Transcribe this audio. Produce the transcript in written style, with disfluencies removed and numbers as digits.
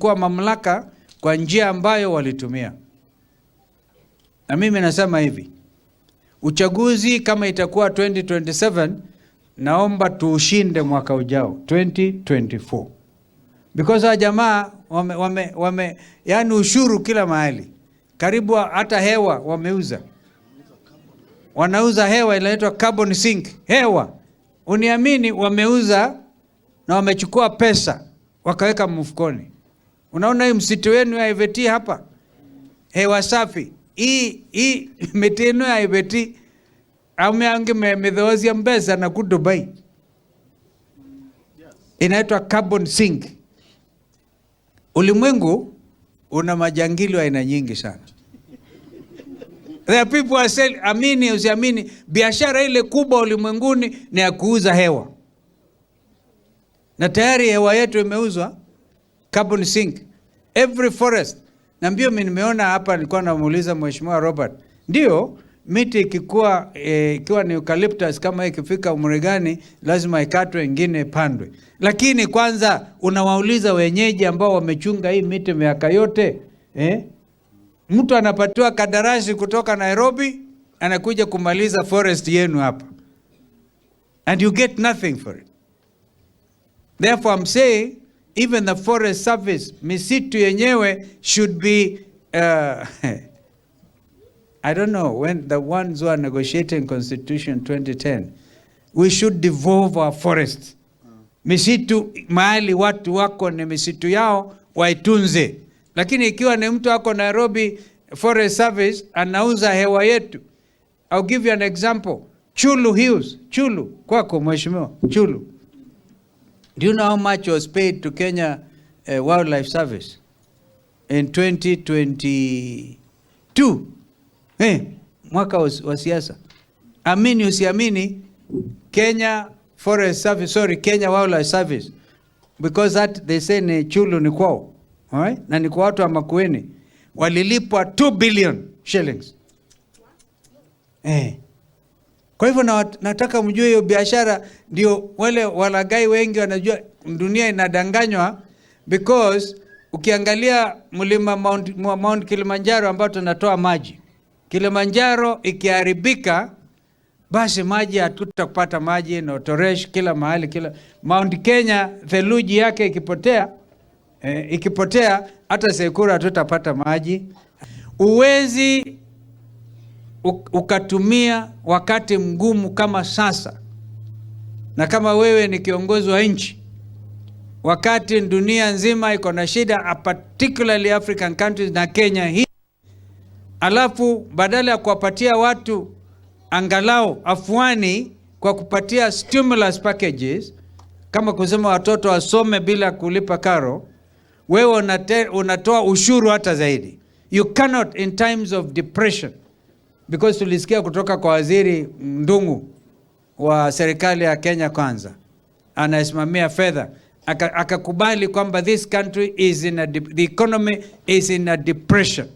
kwa mamlaka kwa njia ambayo walitumia. Na mimi nasema hivi, uchaguzi kama itakuwa 2027, naomba tuushinde mwaka ujao 2024. Because wa jamaa yani ushuru kila mahali. Karibu hata hewa wameuza. Wanauza hewa inaitwa carbon sink. Hewa. Uniamini wameuza na wamechukua pesa wakaweka mfukoni. Unaona hii msitu wenu ya IVT hapa? Hewa safi. Hii meteno ya IVT ameange medhozi ya mbesa na ku Dubai. Inaitwa carbon sink. Ulimwengu una majangili wa aina nyingi sana. There are people who say, amini usiamini, biashara ile kubwa ulimwenguni ni ya kuuza hewa. Na tayari hewa yetu imeuzwa carbon sink. Every forest. Na mbio nimeona hapa, nilikuwa namuuliza Mheshimiwa Robert. Ndio miti ikiwa ni eucalyptus, kama ikifika umri gani lazima ikatwe, ingine pandwe. Lakini kwanza unawauliza wenyeji ambao wamechunga hii miti miaka yote, mtu anapatiwa kadarasi kutoka Nairobi, anakuja kumaliza forest yenu hapa. And you get nothing for it. Therefore I'm saying even the forest service, misitu yenyewe should be I don't know, when the ones who are negotiating Constitution 2010, we should devolve our forests. Misitu mahali watu wako ni misitu yao waitunze. Lakini ikiwa ni mtu wako Nairobi Forest Service anauza hewa yetu. I'll give you an example. Chulu Hills. Chulu. Kwako Mheshimiwa. Chulu. Do you know how much was paid to Kenya Wildlife Service in 2022? Mwaka wa siasa. Amini usiamini, Kenya Forest Service, Kenya Wildlife Service, because that they say ni Chulu ni kwao. Alright? Na ni kwa watu wa Makueni. Walilipwa 2 billion shillings. Kwa hivyo nataka mjue hiyo biashara, ndio wale walagai wengi wanajua dunia inadanganywa, because ukiangalia mlima Mount Kilimanjaro ambao tunatoa maji. Kilimanjaro ikiharibika, basi maji hatutapata maji, na Toresh kila mahali, kila Mount Kenya theluji yake ikipotea hata Sekura hatutapata maji. Uwezi ukatumia wakati mgumu kama sasa, na kama wewe ni kiongozi wa nchi, wakati dunia nzima iko na shida, particularly African countries na Kenya hii, alafu badala ya kuwapatia watu angalau afuani kwa kupatia stimulus packages, kama kusema watoto wasome bila kulipa karo, wewe unatoa ushuru hata zaidi. You cannot in times of depression, because tulisikia kutoka kwa waziri Ndungu wa serikali ya Kenya Kwanza, anasimamia fedha, akakubali kwamba this country is the economy is in a depression.